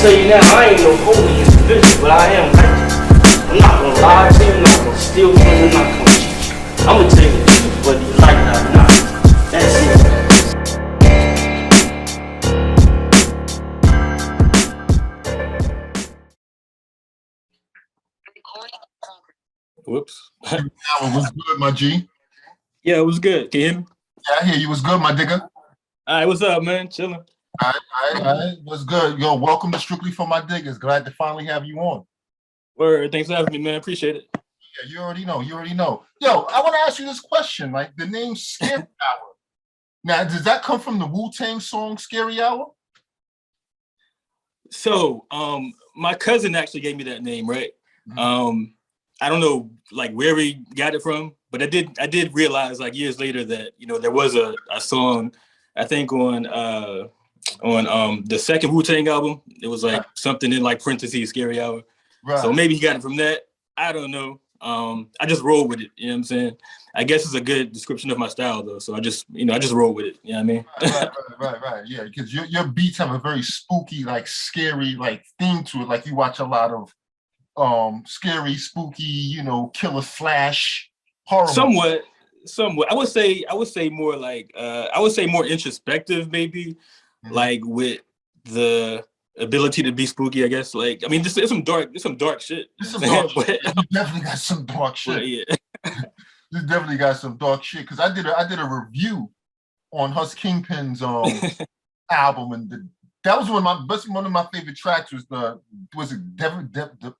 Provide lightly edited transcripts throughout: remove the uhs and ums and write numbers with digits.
tell you now, I ain't no holy individual, but I am righteous. I'm not gonna lie to you, I'm not gonna steal from you, I'm not gonna cheat. I'm gonna tell you the truth, whether you like it or not. That's it. Whoops. It was good, my G. Yeah, it was good. Can you hear me? Yeah, I hear you. Was good, my digger. All right, what's up, man? Chilling. All right. What's good? Yo, welcome to Strictly for My Diggers. Glad to finally have you on. Word, thanks for having me, man. Appreciate it. Yeah, you already know. Yo, I want to ask you this question. Like the name Scary Hour. Now, does that come from the Wu-Tang song Scary Hour? So, my cousin actually gave me that name, right? Mm-hmm. I don't know like where he got it from, but I did realize like years later that, you know, there was a song, I think on the second Wu-Tang album, it was like something in like parentheses Scary Hour. Right. So maybe he got it from that. I don't know. I just roll with it. You know what I'm saying? I guess it's a good description of my style though. So I just roll with it. You know what I mean? Right. Yeah, because your beats have a very spooky, like scary, like theme to it. Like you watch a lot of scary, spooky, you know, killer flash horror. Somewhat. I would say more like I would say more introspective, maybe, like with the ability to be spooky, I guess. Like, I mean, it's some dark shit. You definitely got some dark shit. Yeah. You definitely got some dark shit. Because I did a review on Hus Kingpin's album, and that was one of my favorite tracks. Was it Devonshire?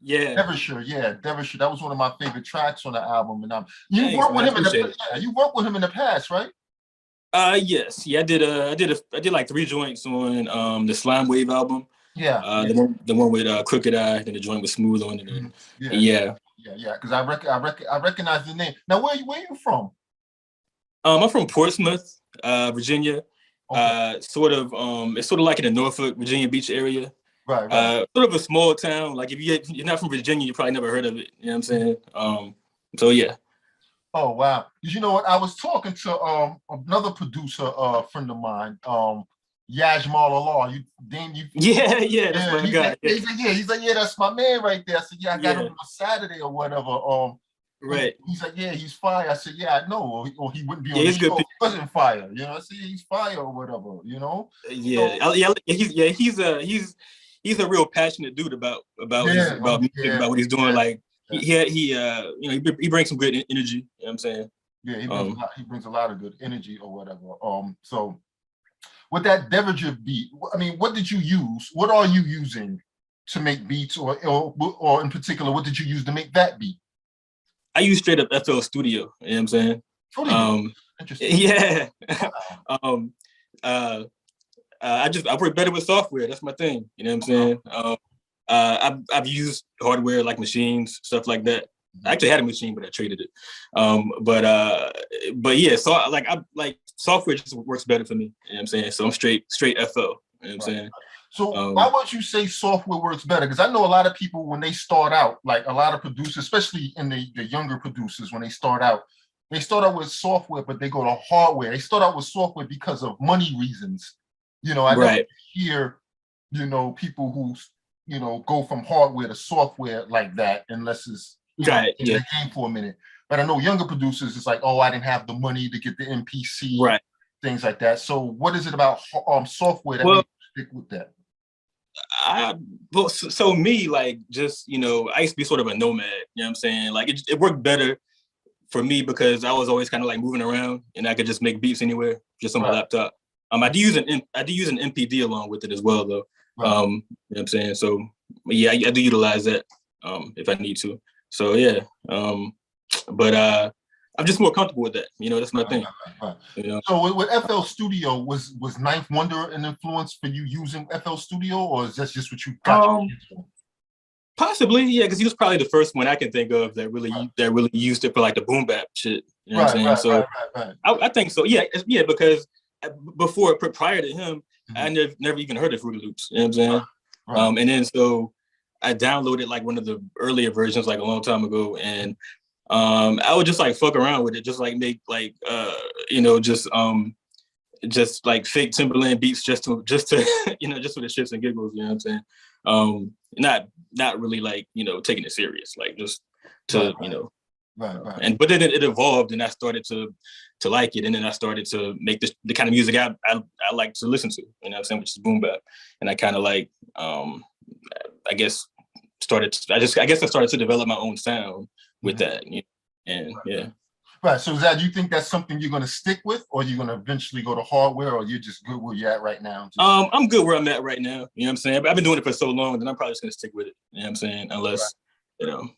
Yeah. Devonshire. That was one of my favorite tracks on the album. And you worked with him in the past, right? Yes. Yeah, I did like 3 joints on the Slime Wave album. Yeah. The one with Crooked Eye, then the joint with Smooth on it. And, yeah. Because I recognize the name. Now, where you from? I'm from Portsmouth, Virginia. Okay. It's sort of like in the Norfolk, Virginia Beach area. Right. Sort of a small town. Like if you're not from Virginia, you probably never heard of it. You know what I'm saying? So yeah. Oh wow! You know what? I was talking to another producer, friend of mine, D.I.G.G.A.Z. Yeah, that's my guy. He's like, that's my man right there. I said, I got him on Saturday or whatever. Right. He's like, he's fire. I said, I know, or he wouldn't be on the show. Good. He wasn't fire. You know, I said he's fire or whatever. You know. He's a real passionate dude about music, about what he's doing. Like he brings some good energy. You know what I'm saying? Yeah, he brings a lot of good energy or whatever. So with that Devonshire beat, I mean, what did you use? What are you using to make beats, or in particular, what did you use to make that beat? I use straight up FL Studio. You know what I'm saying? Interesting. Yeah. I work better with software. That's my thing. You know what I'm saying? I've used hardware like machines, stuff like that. I actually had a machine, but I traded it. But yeah, so I software just works better for me. You know what I'm saying? So I'm straight FL. You know what I'm saying? So why would you say software works better? Because I know a lot of people when they start out, like a lot of producers, especially in the younger producers, when they start out with software, but they go to hardware. They start out with software because of money reasons. You know, I never hear, people who, go from hardware to software like that, unless it's in the game for a minute. But I know younger producers, it's like, I didn't have the money to get the MPC, things like that. So what is it about software that makes you stick with that? So me, like, just, I used to be sort of a nomad, you know what I'm saying? Like, it worked better for me because I was always kind of like moving around and I could just make beats anywhere, just on my laptop. I do use an MPD along with it as well, though. You know what I'm saying? So yeah, I do utilize that if I need to. So yeah, but I'm just more comfortable with that. That's my thing. So with FL Studio, was Ninth Wonder an influence for you using FL Studio, or is that just what you got? Possibly, yeah, because he was probably the first one I can think of that really used it for like the boom bap shit. You know what I'm saying? I think so. Yeah, because prior to him, I never even heard of Fruity Loops. You know what I'm saying? And then so I downloaded like one of the earlier versions like a long time ago, and I would just like fuck around with it, just like make like just like fake Timberland beats just to you know, just for the shits and giggles, you know what I'm saying? Not really like, you know, taking it serious, like just to, you know, and but then it evolved, and I started to like it, and then I started to make the kind of music I like to listen to, you know what I'm saying, which is boom bap. And I kind of like I guess I started to develop my own sound with that, you know? And yeah. Right. So Zad, you think that's something you're going to stick with, or you're going to eventually go to hardware, or you're just good where you're at right now? I'm good where I'm at right now. You know what I'm saying? But I've been doing it for so long that I'm probably just going to stick with it. You know what I'm saying? Unless, you know,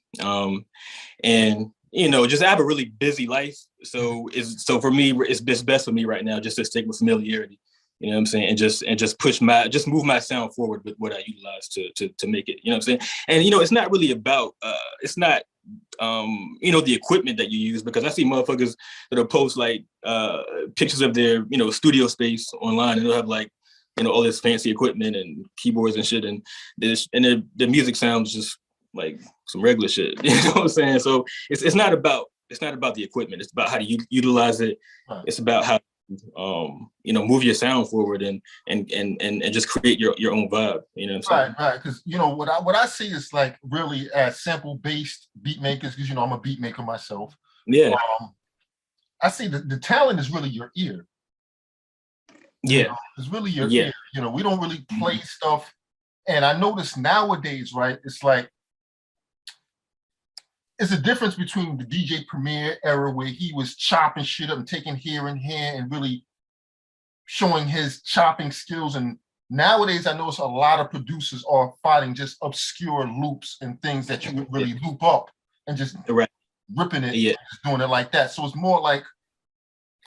and you know, just I have a really busy life. So for me, it's best for me right now just to stick with familiarity. You know what I'm saying? And just move my sound forward with what I utilize to make it. You know what I'm saying? And you know, it's not really about it's not you know, the equipment that you use, because I see motherfuckers that'll post like pictures of their, you know, studio space online, and they'll have like, you know, all this fancy equipment and keyboards and shit, and the music sounds just like some regular shit. You know what I'm saying? So it's not about the equipment. It's about how to utilize it. It's about how you know, move your sound forward and just create your own vibe. You know what I'm saying? Right. Because you know what I see is like really as sample based beat makers, because you know I'm a beat maker myself. Yeah. I see the talent is really your ear. Yeah. You know, it's really your ear. You know, we don't really play stuff, and I notice nowadays, right? It's like it's a difference between the DJ Premier era where he was chopping shit up and taking here and here and really showing his chopping skills. And nowadays, I notice a lot of producers are finding just obscure loops and things that you would really loop up and just ripping it, and just doing it like that. So it's more like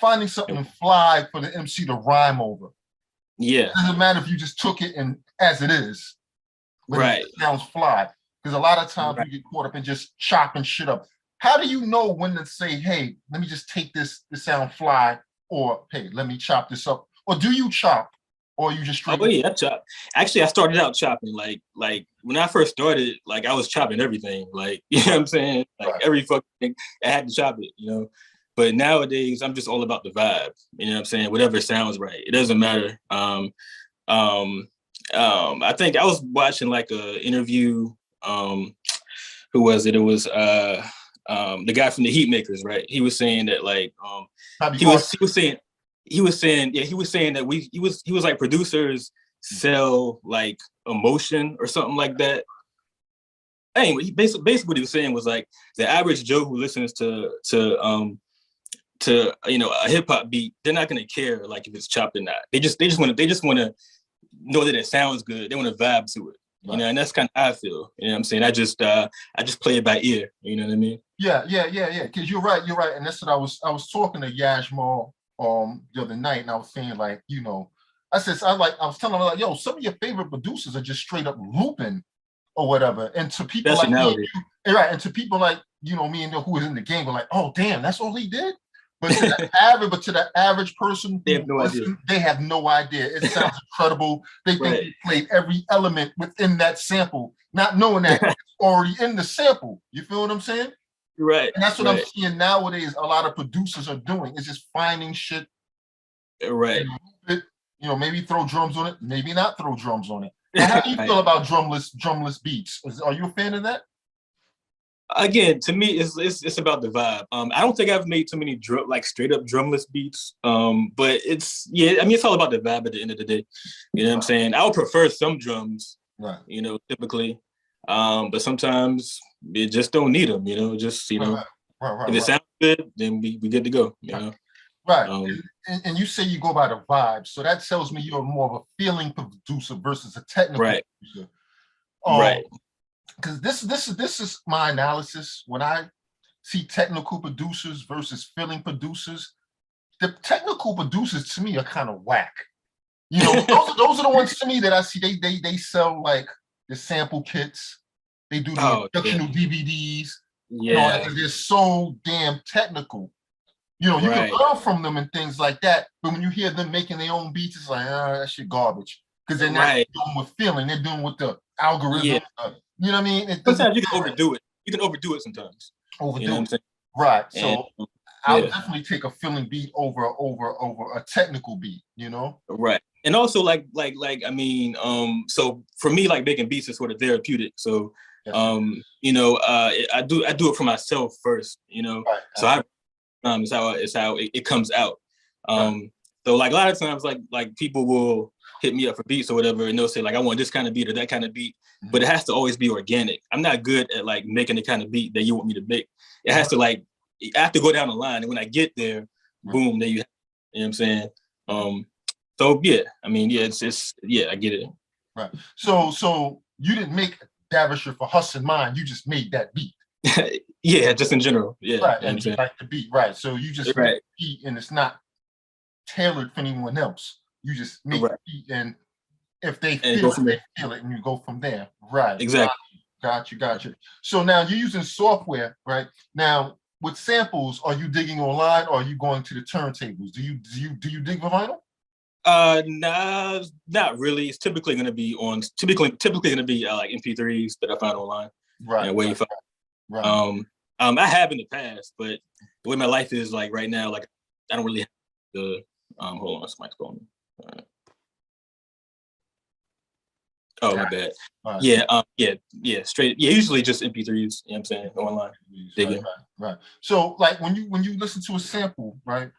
finding something fly for the MC to rhyme over. Yeah. It doesn't matter if you just took it and as it is, but it sounds fly. Because a lot of times we get caught up in just chopping shit up. How do you know when to say, hey, let me just take this sound fly, or hey, let me chop this up? Or do you chop? Or you just straight? Oh yeah, I chop. Actually, I started out chopping. Like when I first started, like I was chopping everything. Like, you know what I'm saying? Like every fucking thing, I had to chop it, you know. But nowadays, I'm just all about the vibe. You know what I'm saying? Whatever sounds right. It doesn't matter. I think I was watching like a interview. Who was it? It was the guy from the Heat Makers, right? He was saying that like he was saying that he was like, producers sell like emotion or something like that. Anyway, basically what he was saying was like the average Joe who listens to you know, a hip hop beat, they're not gonna care like if it's chopped or not. They just want to know that it sounds good. They want to vibe to it. You know, and that's kind of how I feel. You know what I'm saying? I just play it by ear. You know what I mean? Yeah. Because you're right. And that's what I was talking to D.I.G.G.A.Z the other night, and I was saying like, you know, I was telling him like, yo, some of your favorite producers are just straight up looping or whatever. And to people like me, and to people like, you know, me and who was in the game were like, oh damn, that's all he did. But to the average person, they have no idea. They have no idea. It sounds incredible. They think he played every element within that sample, not knowing that it's already in the sample. You feel what I'm saying? Right. And that's what I'm seeing nowadays. A lot of producers are doing is just finding shit. Right. You know, maybe throw drums on it, maybe not throw drums on it. Now, how do you feel about drumless beats? Are you a fan of that? Again, to me, it's about the vibe. I don't think I've made too many straight up drumless beats. But it's all about the vibe at the end of the day. You know what I'm saying? I would prefer some drums, you know, typically. But sometimes you just don't need them, you know, just, you know, if it sounds good, then we good to go, you know? Right. And you say you go by the vibe. So that tells me you're more of a feeling producer versus a technical producer. Because this is my analysis. When I see technical producers versus feeling producers, the technical producers to me are kind of whack. You know, those are the ones to me that I see. They sell like the sample kits. They do the instructional DVDs. You know, and they're so damn technical. You know, you can learn from them and things like that. But when you hear them making their own beats, it's like, that shit garbage. Because they're not doing with feeling. They're doing with the algorithm. You know what I mean? Sometimes you can overdo it. You can overdo it sometimes. Overdo you know what I'm it. saying? Right. So I would definitely take a feeling beat over a technical beat, you know? Right. And also like I mean, so for me, like making beats is sort of therapeutic. So you know, I do it for myself first, you know. Right. So it's how it comes out. So like a lot of times like people will hit me up for beats or whatever, and they'll say like I want this kind of beat or that kind of beat, but it has to always be organic. I'm not good at like making the kind of beat that you want me to make. It has to like I have to go down the line, and when I get there, boom, there you know what I'm saying? So yeah, I mean, yeah, it's yeah, I get it. Right. So you didn't make Derbyshire for Hus in mind, you just made that beat. Yeah, just in general. Yeah. Right, and you like the beat, right. So you just make the beat and it's not tailored for anyone else. You just make the beat, and if they feel it, they feel it, and you go from there. Right. Exactly. Got you. So now you're using software, right? Now with samples, are you digging online or are you going to the turntables? Do you dig for vinyl? Nah, not really. It's typically going to be on typically going to be like MP3s that I find online. Right. And wave. Right. I have in the past, but the way my life is like right now, like I don't really have the hold on, somebody's calling me. Oh, my bad. Yeah, straight. Yeah, usually just MP3s, you know what I'm saying, online. Right. So like when you listen to a sample, right?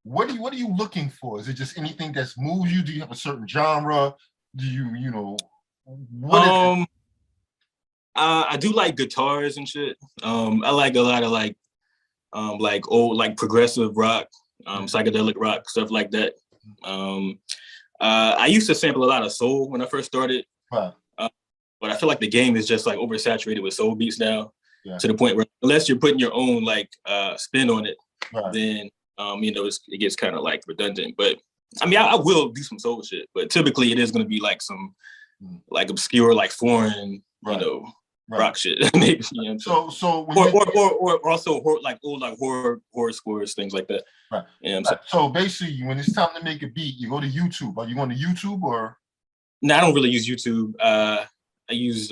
What are you looking for? Is it just anything that's moves you? Do you have a certain genre? Do you know what is it? I do like guitars and shit. I like a lot of like old like progressive rock, psychedelic rock, stuff like that. I used to sample a lot of soul when I first started, but I feel like the game is just like oversaturated with soul beats now, to the point where unless you're putting your own like spin on it, then you know it gets kind of like redundant. But I mean, I will do some soul shit, but typically it is going to be like some like obscure, like foreign, you know, rock shit. Maybe, you know so or also like old like horror scores, things like that. Right. You know what I'm saying? So basically, when it's time to make a beat, you go to YouTube. Are you going to YouTube or? No, I don't really use YouTube. I use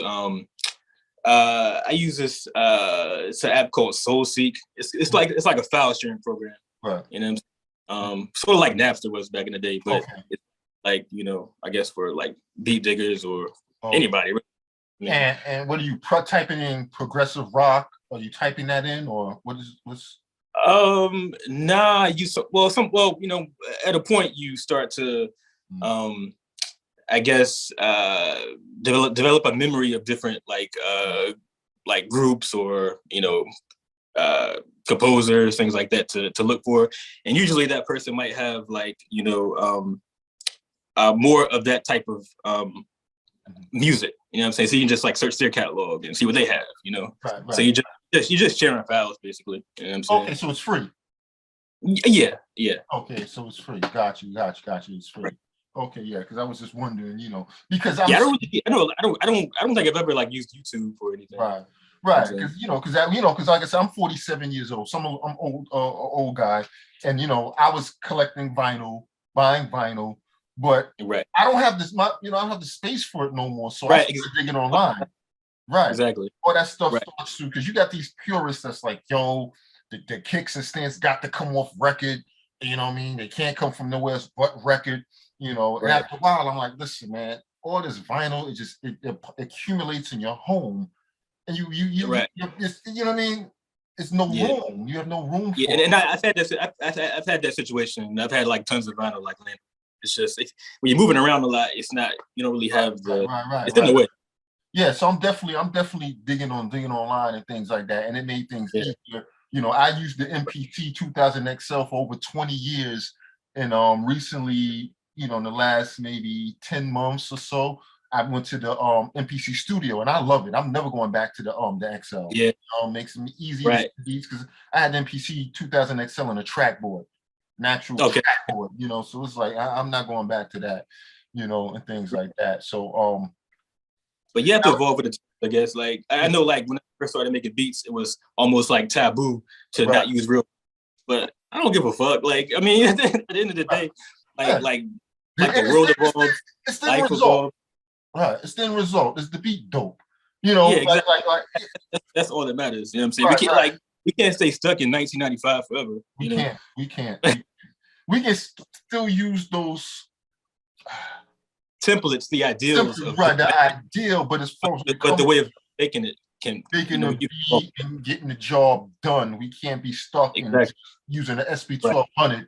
this it's an app called SoulSeek. It's like a file sharing program. Right. You know what I'm saying? Sort of like Napster was back in the day, but it's like, you know, I guess for like beat diggers or anybody. Yeah. And what are you typing in progressive rock? Are you typing that in or what's? Nah, you know, at a point you start to I guess develop a memory of different like groups or, you know, composers, things like that to look for. And usually that person might have like, you know, more of that type of music, you know what I'm saying? So you can just like search their catalog and see what they have, you know? Right. So you're just sharing files basically, you know what I'm saying? Okay, so it's free. Yeah. Okay, so it's free. Got you. It's free. Right. Okay, yeah, because I was just wondering, you know, because I don't think I've ever like used YouTube for anything. Right, because like I said, I'm 47 years old, so I'm old guy, and you know, I was collecting vinyl, buying vinyl, but I don't have this, I don't have the space for it no more, so I started digging online. Right, exactly. All that stuff starts to, because you got these purists that's like, yo, the kicks and stands got to come off record. You know what I mean? They can't come from nowhere but record. You know, and after a while, I'm like, listen, man, all this vinyl, it accumulates in your home, and you know what I mean? It's no room. You have no room for it. And I've had this. I've had that situation. I've had like tons of vinyl, like it's just when you're moving around a lot, it's not, you don't really have the it's in the way. Yeah, so I'm definitely digging online and things like that, and it made things easier. You know, I used the MPT 2000 XL for over 20 years, and recently, you know, in the last maybe 10 months or so, I went to the MPC studio, and I love it. I'm never going back to the XL. Yeah, makes it easier beats because I had MPC 2000 XL on a trackboard, natural trackboard. You know, so it's like I'm not going back to that, you know, and things like that. So but you have to evolve with it, I guess. Like I know, like when I first started making beats, it was almost like taboo to not use real. But I don't give a fuck. Like I mean, at the end of the day, like the world evolves, it's the result. Evolves. Right, it's the end result. It's the beat dope. You know, exactly. That's all that matters. You know what I'm saying? We can't we can't stay stuck in 1995 forever. We can't. We can't. We can still use those templates, the ideals of right, the ideal, but as far as but the way of making it can the beat and getting the job done, we can't be stuck in using the SP1200.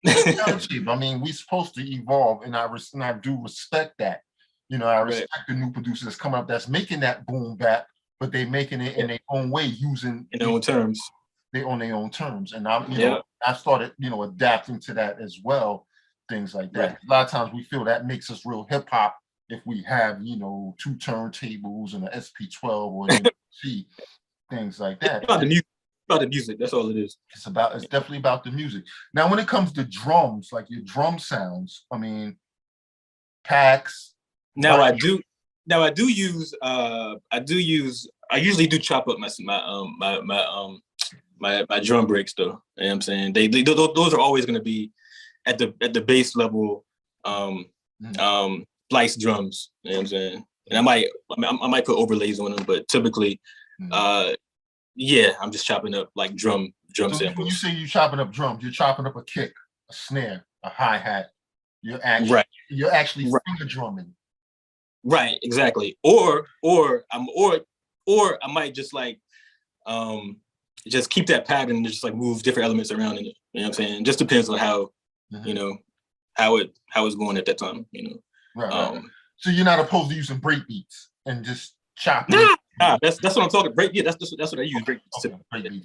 Right. I mean, we're supposed to evolve, and I do respect that. You know, I respect the new producers coming up that's making that boom bap, but they making it in their own way, using in their own terms. They on their own terms, and I'm, you know, I started, you know, adapting to that as well. Things like that. Right. A lot of times we feel that makes us real hip hop if we have, you know, 2 turntables and an SP12 or an MC, things like that. It's about the music. About the music. That's all it is. It's definitely about the music. Now, when it comes to drums, like your drum sounds, I mean, packs. Now I usually do chop up my drum breaks though. You know what I'm saying? Those are always going to be at the base level, slice drums. You know what I'm saying? And I might put overlays on them, but typically, yeah, I'm just chopping up like drum samples. When you say you're chopping up drums, you're chopping up a kick, a snare, a hi-hat. You're actually finger drumming. Right, exactly. Or I might just like just keep that pattern and just like move different elements around in it. You know what I'm saying? It just depends on how you know how it's going at that time. You know. Right. So you're not opposed to using break beats and just chopping. Nah, that's what I'm talking. Break, yeah, that's what I use. Break beats. Okay,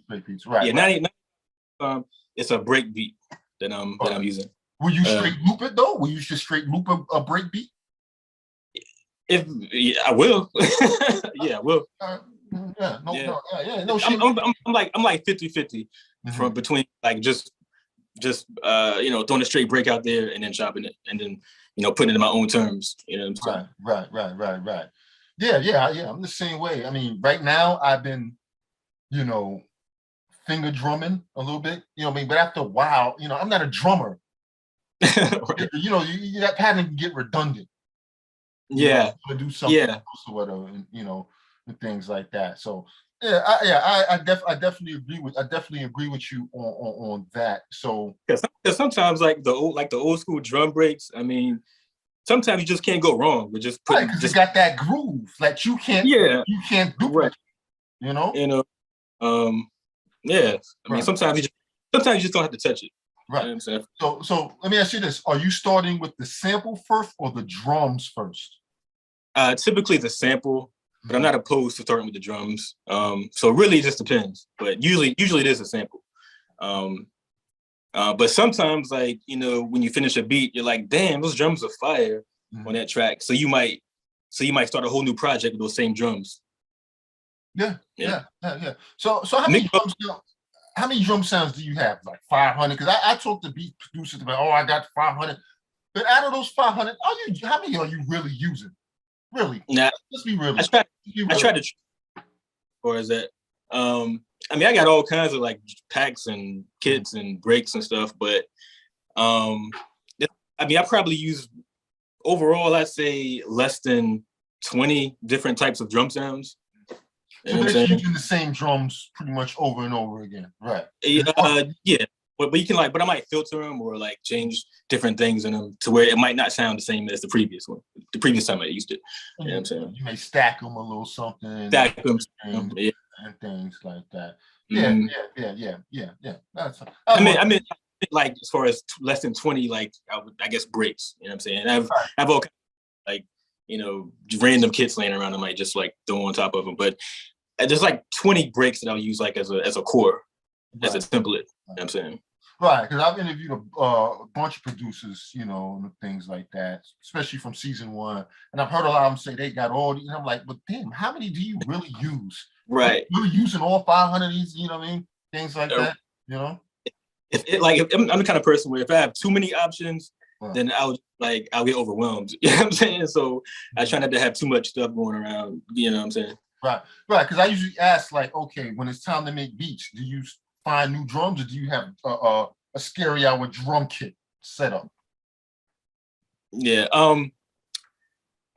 break beats, right? Yeah, right. It's a break beat that I'm using. Will you straight loop it though? Will you just straight loop a break beat? I will. Yeah, I will. No shit. I'm like 50-50 from between like just you know, throwing a straight break out there and then chopping it and then, you know, putting it in my own terms. You know what I'm saying? Right. Yeah. I'm the same way. I mean, right now I've been, you know, finger drumming a little bit, you know what I mean? But after a while, you know, I'm not a drummer. Right. You know, that pattern can get redundant. Yeah. To do something else or whatever, and, you know, and things like that. So I definitely agree with you on that. So because sometimes like the old school drum breaks, I mean, sometimes you just can't go wrong with just putting because it got that groove that you can't duplicate. You know? Yeah. I mean, sometimes you just don't have to touch it. Right. You know so let me ask you this: are you starting with the sample first or the drums first? Typically the sample, but I'm not opposed to starting with the drums. So really it just depends. But usually it is a sample. But sometimes, like, you know, when you finish a beat, you're like, damn, those drums are fire on that track. So you might start a whole new project with those same drums. Yeah. So how many drum sounds do you have? Like 500? Because I talked to beat producers about, I got 500. But out of those 500, how many are you really using? Really? Nah, let's be real. I try to. Or is that? I mean, I got all kinds of like packs and kits and breaks and stuff, but I mean, I probably use overall, I'd say less than 20 different types of drum sounds. So they're using the same drums pretty much over and over again, right? Yeah, but you can but I might filter them or like change different things in them to where it might not sound the same as the previous one. The previous time I used it, you know what I'm saying? You may stack them a little something, stack them, and things like that. Yeah. I mean, like as far as less than 20, like I guess breaks. You know what I'm saying? I've all kinds of, like, you know, random kits laying around. I might just like throw on top of them, but there's like 20 breaks that I'll use like as a core, as a template. You know what I'm saying? Right, because I've interviewed a bunch of producers, you know, and things like that, especially from season 1. And I've heard a lot of them say they got all these, and I'm like, but damn, how many do you really use? Right. You're using all 500 of these, you know what I mean? Things like that, you know? If I'm the kind of person where if I have too many options, then I'll get overwhelmed. You know what I'm saying? So I try not to have too much stuff going around, you know what I'm saying? Right, because I usually ask, like, okay, when it's time to make beats, do you find new drums, or do you have a scary hour drum kit set up? Yeah. So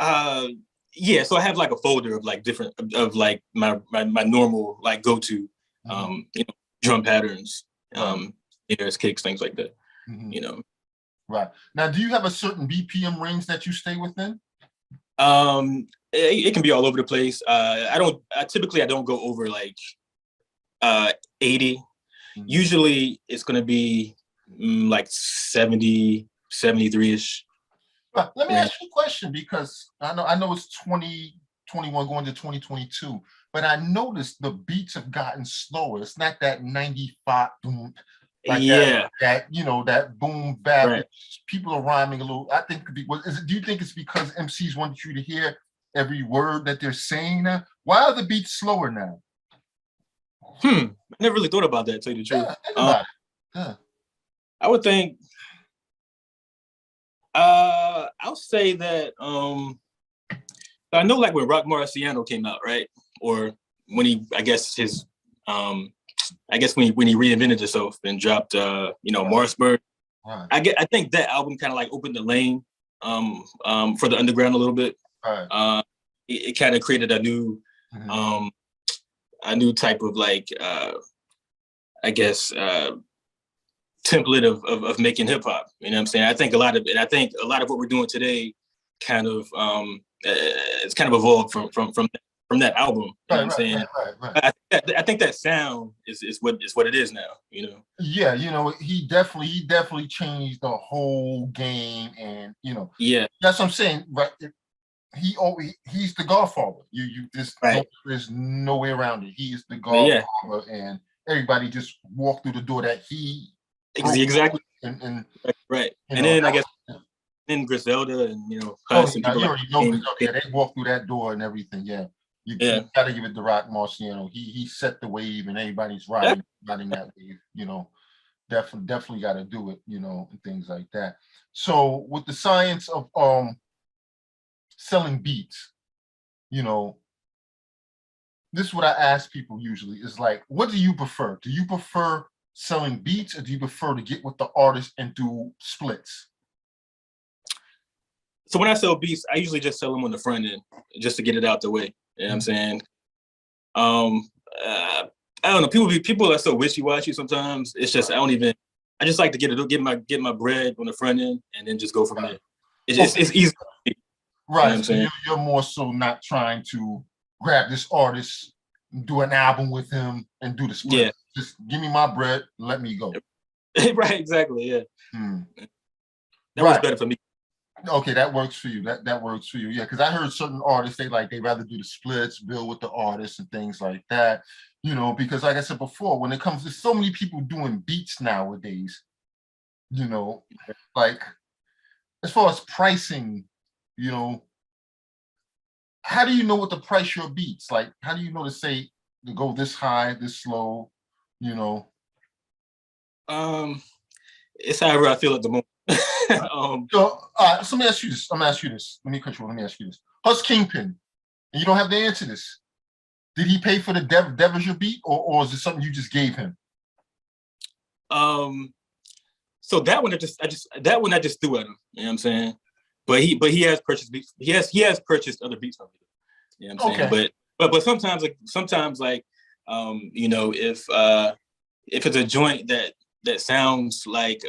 I have like a folder of like different of like my normal like go-to you know, drum patterns, airs, kicks, things like that. You know. Right. Now, do you have a certain BPM range that you stay within? It can be all over the place. Typically I don't go over like 80. Usually it's going to be like 70, 73-ish. Right. Let me ask you a question, because I know it's 2021 going to 2022, but I noticed the beats have gotten slower. It's not that 95 boom, like that you know, that boom bap. Right. People are rhyming a little. I think do you think it's because MCs want you to hear every word that they're saying now? Why are the beats slower now? I never really thought about that, to tell you the truth. Yeah, think about it. Yeah. I would think I'll say that I know, like when Rock Marciano came out, right? Or when he, I guess his when he reinvented himself and dropped you know, Marsburg. Right. I think that album kind of like opened the lane for the underground a little bit. Right. It kind of created a new type of like I guess template of making hip hop. You know what I'm saying? I think a lot of what we're doing today kind of it's kind of evolved from that album. You know what I'm saying? Right. I think that sound is what it is now, you know. Yeah, you know, he definitely changed the whole game, and you know, that's what I'm saying. But he's the Godfather. You just there's no way around it. He is the Godfather, and everybody just walked through the door that he exactly. And right. And then I guess then Griselda and, you know, Huss and people you already know Griselda. Yeah, they walked through that door and everything. Yeah. You gotta give it to Rock Marciano. He set the wave, and everybody's riding that wave, you know. Definitely gotta do it, you know, and things like that. So with the science of selling beats, you know, this is what I ask people usually is like, what do you prefer? Do you prefer selling beats, or do you prefer to get with the artist and do splits? So when I sell beats, I usually just sell them on the front end just to get it out the way. You know what I'm saying? I don't know. People are so wishy-washy sometimes. It's just I just like to get my bread on the front end and then just go from there. It's easy. Right. You know so you're more so not trying to grab this artist, do an album with him, and do the split. Yeah. Just give me my bread, let me go. Right, exactly. Yeah. That works better for me. Okay, that works for you. That works for you. Yeah, because I heard certain artists, they rather do the splits, build with the artists and things like that. You know, because like I said before, when it comes to so many people doing beats nowadays, you know, like as far as pricing, you know, how do you know what to price your beats? Like, how do you know to go this high, this low, you know? It's however I feel at the moment. So let me ask you this. Let me cut you off. Let me ask you this. Huss Kingpin, and you don't have to answer this. Did he pay for the Devonshire beat, or is it something you just gave him? So that one I just threw at him. You know what I'm saying? But he has purchased beats. He has purchased other beats from me. You know what I'm saying? But sometimes you know, if it's a joint that sounds like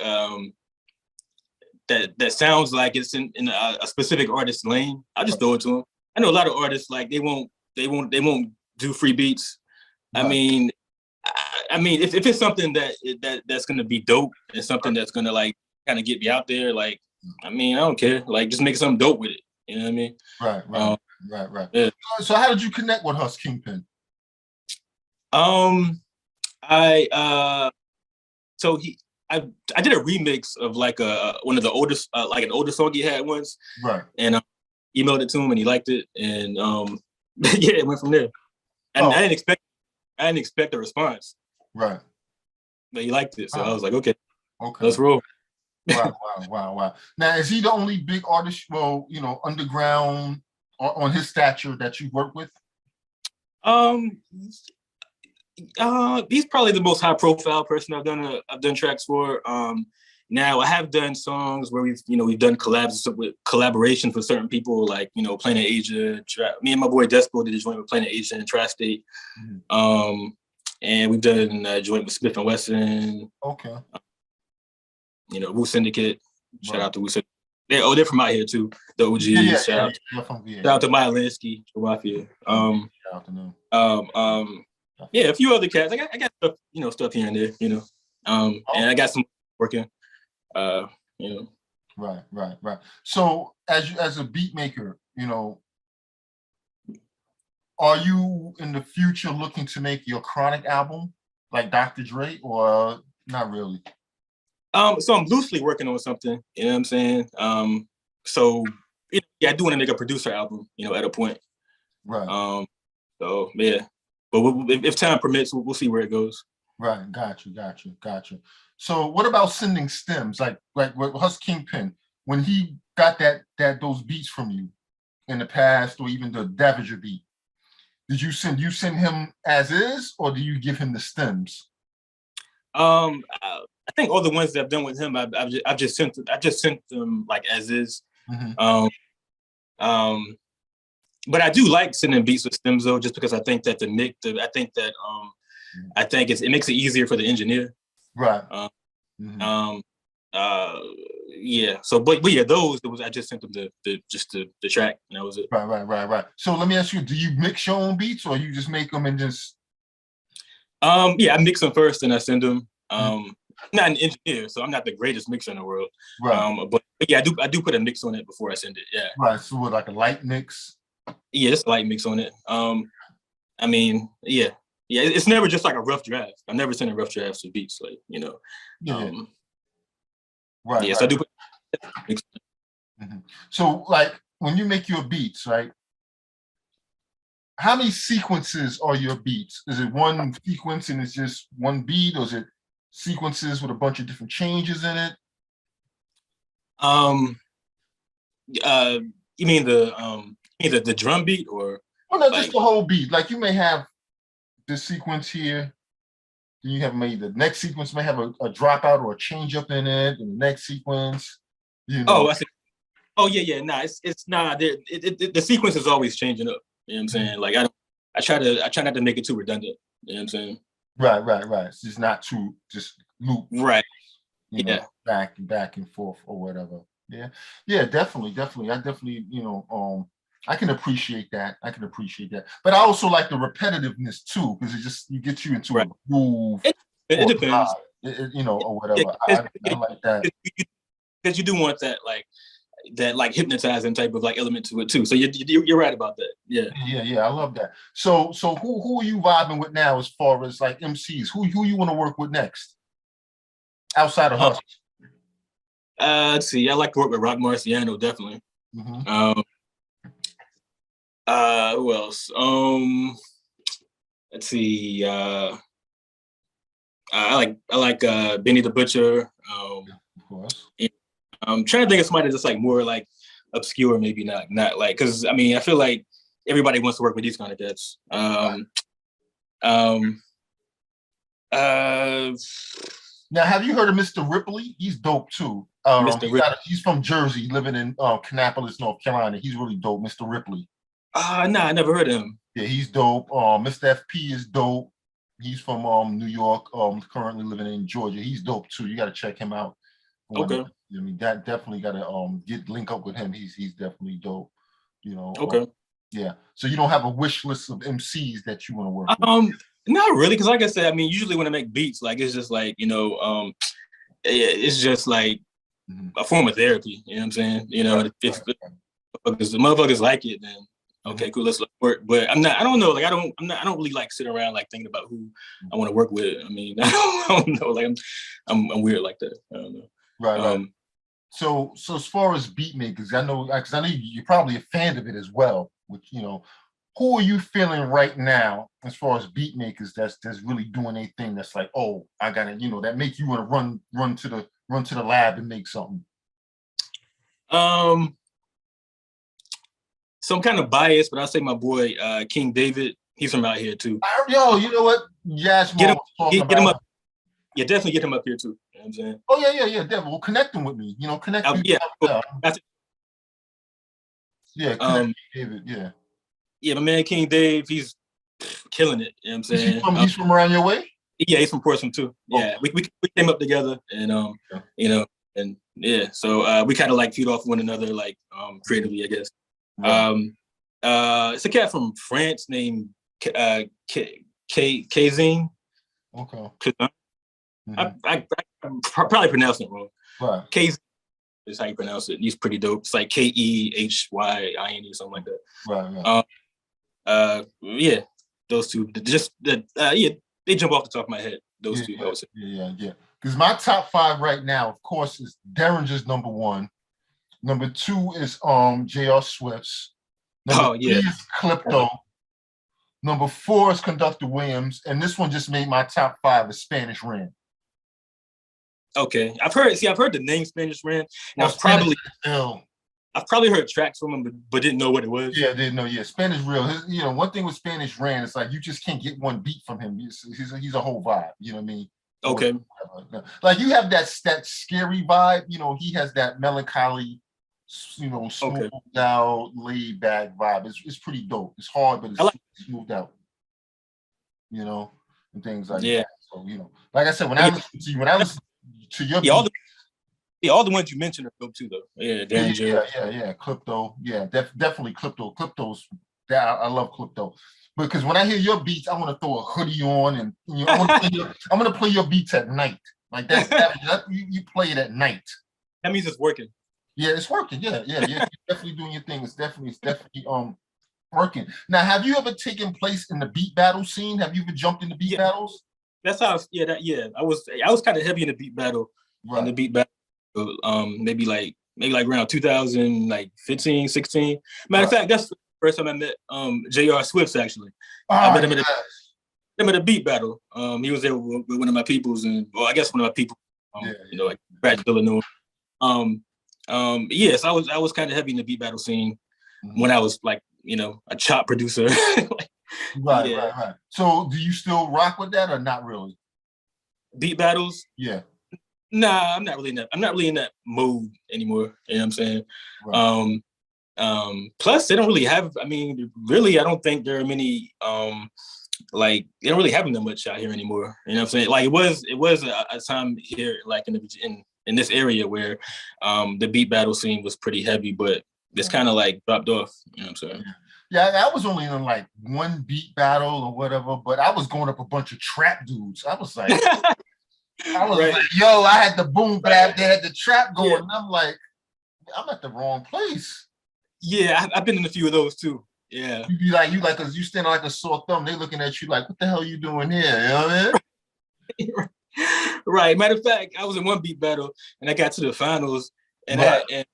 that sounds like it's in a specific artist's lane, I'll just throw it to them. I know a lot of artists, like they won't do free beats. Right. I mean, if it's something that's gonna be dope and something that's gonna like kind of get me out there, like, I mean, I don't care. Like, just make something dope with it. You know what I mean? Right. Yeah. So how did you connect with Huss Kingpin? I did a remix of like one of the oldest like an older song he had once. Right. And emailed it to him and he liked it, and yeah, it went from there. And I didn't expect a response. Right. But he liked it, so I was like, okay, let's roll. Wow. Now, is he the only big artist, well, you know, underground on his stature that you work with? He's probably the most high profile person I've done tracks for. Now I have done songs where we've done collaborations with certain people, like, you know, Planet Asia. Me and my boy Despo did a joint with Planet Asia and Tri-State. and we've done a joint with Smith and Wesson. Okay. You know, Wu Syndicate. Shout out to Wu Syndicate. They're from out here too. The OGs. Shout out to Maya Linsky, Mafia. Yeah, a few other cats. I got stuff, you know, stuff here and there, you know. And I got some working. You know. Right. So as a beat maker, you know, are you in the future looking to make your Chronic album like Dr. Dre, or not really? So I'm loosely working on something, you know what I'm saying? So yeah, I do want to make a producer album, you know, at a point. Right. So yeah, but if time permits, we'll see where it goes. Right. Got you. So what about sending stems, like with Hus Kingpin, when he got those beats from you in the past, or even the D.I.G.G.A.Z beat? Did you send him as is, or do you give him the stems? I think all the ones that I've done with him, I've just sent them like as is. Mm-hmm. But I do like sending beats with stems though, just because I think that I think it makes it easier for the engineer. Right. Yeah. So, but yeah, I just sent them the track, and that was it. Right. So let me ask you: do you mix your own beats, or you just make them and just? Yeah, I mix them first, and I send them. I'm not an engineer, so I'm not the greatest mixer in the world. Right. But yeah, I do put a mix on it before I send it. Yeah. Right. So what, like a light mix? Yeah, just a light mix on it. I mean, yeah, it's never just like a rough draft. I'm never sending rough drafts of beats, like, you know. Yeah. Right. Yeah, so I do put mix. So like when you make your beats, right? How many sequences are your beats? Is it one sequence and it's just one beat, or is it sequences with a bunch of different changes in it? You mean the drum beat, or? Oh no, just the whole beat. Like you may have this sequence here, then you have maybe the next sequence may have a dropout or a change up in it, and the next sequence, you know. Oh, I see. Oh yeah. Nah, it's not. The sequence is always changing up. You know what I'm saying? Like I try not to make it too redundant. You know what I'm saying? Right. It's just not too just loop. Right. You know, back and forth or whatever. Yeah, definitely. I definitely, you know, I can appreciate that. But I also like the repetitiveness too, because you get you into a groove. It depends. You know, or whatever. I like that. Because you do want that like hypnotizing type of like element to it too. So you're right about that. Yeah. I love that. So who are you vibing with now as far as like MCs? Who you want to work with next? Outside of Hustle? Let's see. I like to work with Rock Marciano, definitely. Who else? Let's see. I like Benny the Butcher. Of course. I'm trying to think of somebody that's like more like obscure, maybe not like, because I mean I feel like everybody wants to work with these kind of cats. Now, have you heard of Mr. Ripley? He's dope too. He's from Jersey, living in Kannapolis, North Carolina. He's really dope, Mr. Ripley. Nah, I never heard of him. Yeah, he's dope. Mr. FP is dope. He's from New York, currently living in Georgia. He's dope too. You got to check him out. Okay. I mean, that definitely got to link up with him. He's definitely dope. You know. Okay. Yeah. So you don't have a wish list of MCs that you want to work with? Not really, because like I said, I mean, usually when I make beats, like it's just like, you know, it's just like a form of therapy. You know what I'm saying? You know, if the motherfuckers like it, then okay, cool, let's work. But I don't know, like I don't really like sit around like thinking about who I want to work with. I mean, I don't know, like I'm weird like that. I don't know. Right. So as far as beat makers, I know you're probably a fan of it as well. Which, you know, who are you feeling right now as far as beat makers that's really doing a thing that's like, oh, I gotta, you know, that make you want to run to the lab and make something? So I'm kind of biased, but I'll say my boy King David. He's from out here too. Yo, you know what? Yes, get him up. Yeah, definitely get him up here too. You know what I'm saying? Oh yeah. Definitely. Well, connect him with me. You know, connect. Yeah. David. Yeah. Yeah, my man King Dave. He's killing it. You know what I'm saying? He's from around your way? Yeah, he's from Portsmouth too. Yeah, we came up together, and you know, and yeah, so we kind of like feed off one another, like creatively, I guess. Right. It's a cat from France named D.I.G.G.A.Z. Okay. I probably pronounced it wrong. Right. K-Z is how you pronounce it. He's pretty dope. It's like K-E-H-Y-I-N-E, something like that. Right. Yeah, those two. They jump off the top of my head. Those two. Yeah. Because my top 5 right now, of course, is Derringer's number 1. Number 2 is J.R. Swift's. Number 3 is Clipto. Number 4 is Conductor Williams, and this one just made my top 5 is Spanish Ran. Okay, I've heard the name Spanish Ran. I've probably heard tracks from him, but didn't know what it was. Yeah, didn't know. Yeah, Spanish Real. One thing with Spanish Ran, it's like you just can't get one beat from him. He's a whole vibe. You know what I mean? Okay. Like you have that scary vibe. He has that melancholy, smoothed out, laid back vibe. It's pretty dope. It's hard, but it's smoothed out. And things like that. So like I said, when I listen to your beat, all the ones you mentioned are dope too, though. Yeah, Clipto. Yeah, definitely Clipto. Clipto's that I love Clipto. Because when I hear your beats, I want to throw a hoodie on and I'm gonna play your beats at night. Like that you play it at night. That means it's working. Yeah, it's working. Yeah. You're definitely doing your thing. It's definitely working. Now, have you ever taken place in the beat battle scene? Have you ever jumped into beat battles? That's how. I was kind of heavy in the beat battle. Right. In the beat battle, maybe like around 2015, 16. Matter of fact, that's the first time I met J.R. Swift actually. I met him at a beat battle. He was there with one of my peoples, and I guess one of my people. Like Brad Illinois. Yes, I was kind of heavy in the beat battle scene when I was like a chop producer. Right. So do you still rock with that or not really? Beat battles? Yeah. Nah, I'm not really in that mode anymore. You know what I'm saying? Right. Plus they don't really have, really, I don't think there are many they don't really have them much out here anymore. You know what I'm saying? Like it was a time here like in this area where the beat battle scene was pretty heavy, but it's kind of like dropped off. You know what I'm saying? Yeah, I was only in like one beat battle or whatever, but I was going up a bunch of trap dudes. I was like, like, yo, I had the boom bap, they had the trap going, and I'm like, I'm at the wrong place. Yeah, I've been in a few of those too. Yeah. You be like, cause you stand like a sore thumb, they looking at you like, what the hell are you doing here? You know what I mean? Right. Matter of fact, I was in one beat battle and I got to the finals and I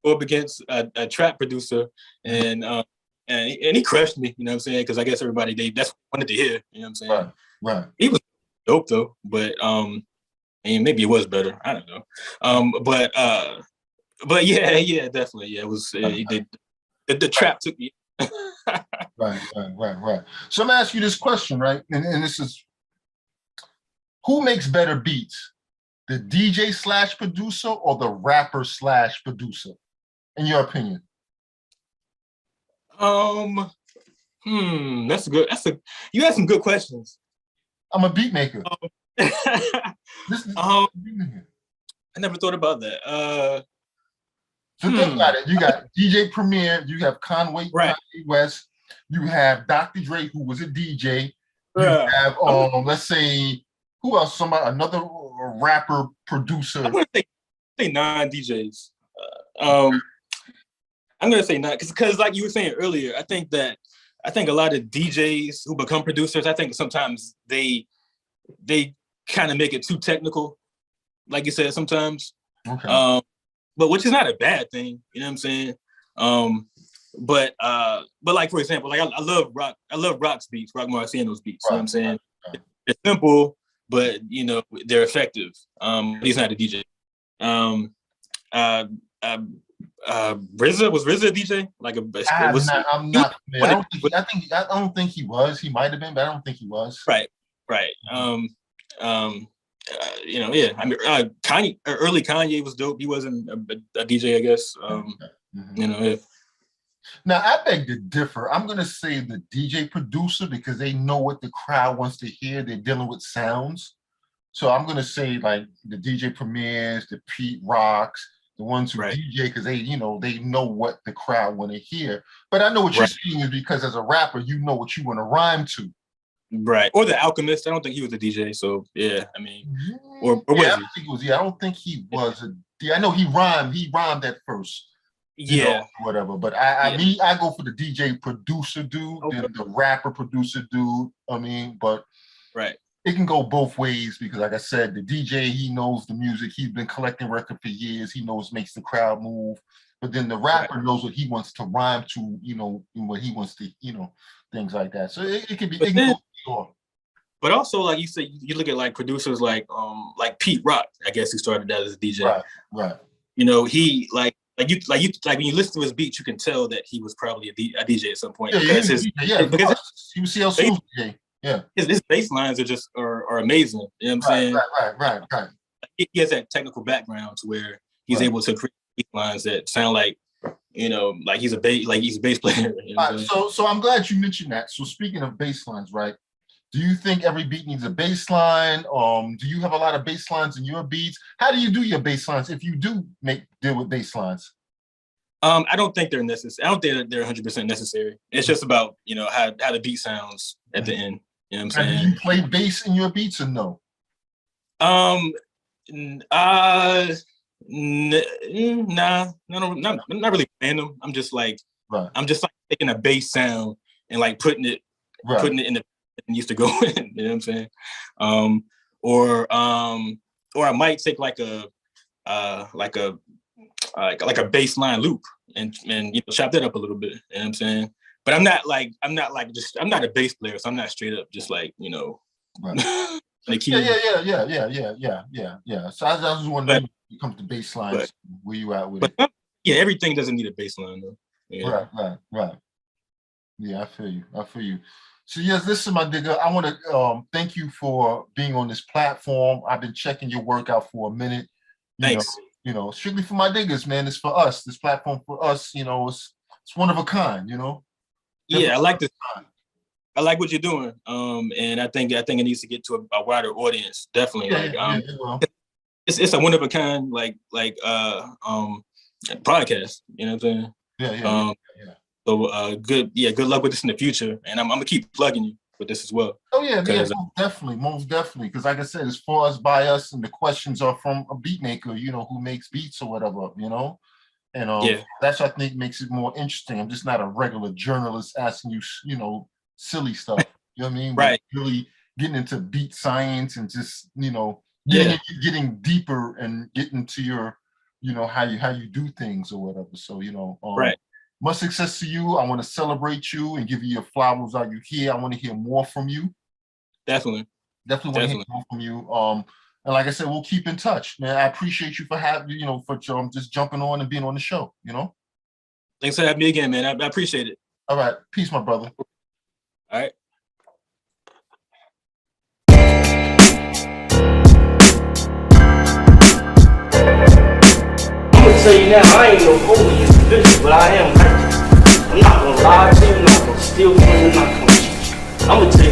go up against a trap producer and he crushed me, you know what I'm saying? Because I guess everybody that's what I wanted to hear, you know what I'm saying? Right. He was dope though, but and maybe it was better. I don't know. But yeah, definitely. Yeah, it was the trap took me. Right. So I'm gonna ask you this question, right? And this is, who makes better beats? The DJ/producer or the rapper/producer? In your opinion? That's good. You had some good questions. I'm a beat maker. I never thought about that. So think about it. You got DJ Premier, you have Kanye West, you have Dr. Dre, who was a DJ. You have let's say, who else? Another rapper producer. I'm gonna say non-DJs. I'm gonna say not because like you were saying earlier, I think a lot of DJs who become producers, I think sometimes they kind of make it too technical, like you said sometimes. Okay. But which is not a bad thing, you know what I'm saying? But like for example, like I love Rock's beats, Rock Marciano's beats. You know what I'm saying? They're simple, but they're effective. He's not a DJ. RZA, was RZA a DJ? I'm not. I don't think he was. He might have been, but I don't think he was. Right. Kanye, early Kanye was dope. He wasn't a DJ, I guess. Now, I beg to differ. I'm going to say the DJ producer because they know what the crowd wants to hear. They're dealing with sounds. So I'm going to say like the DJ Premiers, the Pete Rocks, the ones who DJ because they know what the crowd want to hear. But I know what you're saying is because as a rapper, you know what you want to rhyme to. Right. Or the Alchemist. I don't think he was a DJ. So yeah, I mean, or was I he? don't think it was. Yeah, I don't think he was a. I know he rhymed. He rhymed at first. Whatever. But I go for the DJ producer dude, then the rapper producer dude. I mean, but it can go both ways because, like I said, the DJ, he knows the music. He's been collecting records for years. He knows makes the crowd move. But then the rapper knows what he wants to rhyme to, what he wants to, things like that. So it can be. It can go. But also, like you said, you look at like producers like Pete Rock. I guess he started out as a DJ. Right. He like when you listen to his beats, you can tell that he was probably a DJ at some point. Because he was CL Smooth's DJ. Yeah, his bass lines are amazing. You know what I'm saying? Right. He has that technical background to where he's able to create bass lines that sound like like he's a bass player. You know so I'm glad you mentioned that. So speaking of bass lines, right? Do you think every beat needs a bass line? Do you have a lot of bass lines in your beats? How do you do your bass lines if you do deal with bass lines? I don't think they're necessary. I don't think they're 100% necessary. It's just about how the beat sounds at the end. You know what I'm saying? Do you play bass in your beats or no? Nah, not really playing them. I'm just like taking a bass sound and like putting it in the used to go in. You know what I'm saying? Or I might take like a bass line loop and chop that up a little bit. You know what I'm saying? But I'm not a bass player, so I'm not straight up just like like yeah. So I was wondering when it comes to bass lines, where you at with it? Yeah, everything doesn't need a bass line though. Yeah. Right. Yeah, I feel you. So yes, listen, my nigga, I want to thank you for being on this platform. I've been checking your work out for a minute. Thanks. Strictly for my niggas, man. It's for us. This platform for us, it's one of a kind, Yeah, I like this. I like what you're doing. And I think it needs to get to a wider audience. Definitely. It's a one of a kind podcast. You know what I'm saying? Yeah. So good luck with this in the future. And I'm gonna keep plugging you with this as well. Oh yeah, most definitely. Because like I said, it's for us, by us, and the questions are from a beat maker, who makes beats or whatever, And that's I think makes it more interesting. I'm just not a regular journalist asking you, silly stuff. You know what I mean? Right. We're really getting into beat science and just, getting deeper and getting to your, how you do things or whatever. So, right. Much success to you. I want to celebrate you and give you your flowers while you're here. I want to hear more from you. Definitely want to hear more from you. And like I said, we'll keep in touch, man. I appreciate you for just jumping on and being on the show. Thanks for having me again, man. I appreciate it. All right, peace, my brother. All right. I'm gonna tell you now, I ain't no holy individual, but I am righteous. I'm not gonna lie to you, I'm not gonna steal from you, I'm not gonna cheat you. I'm gonna tell you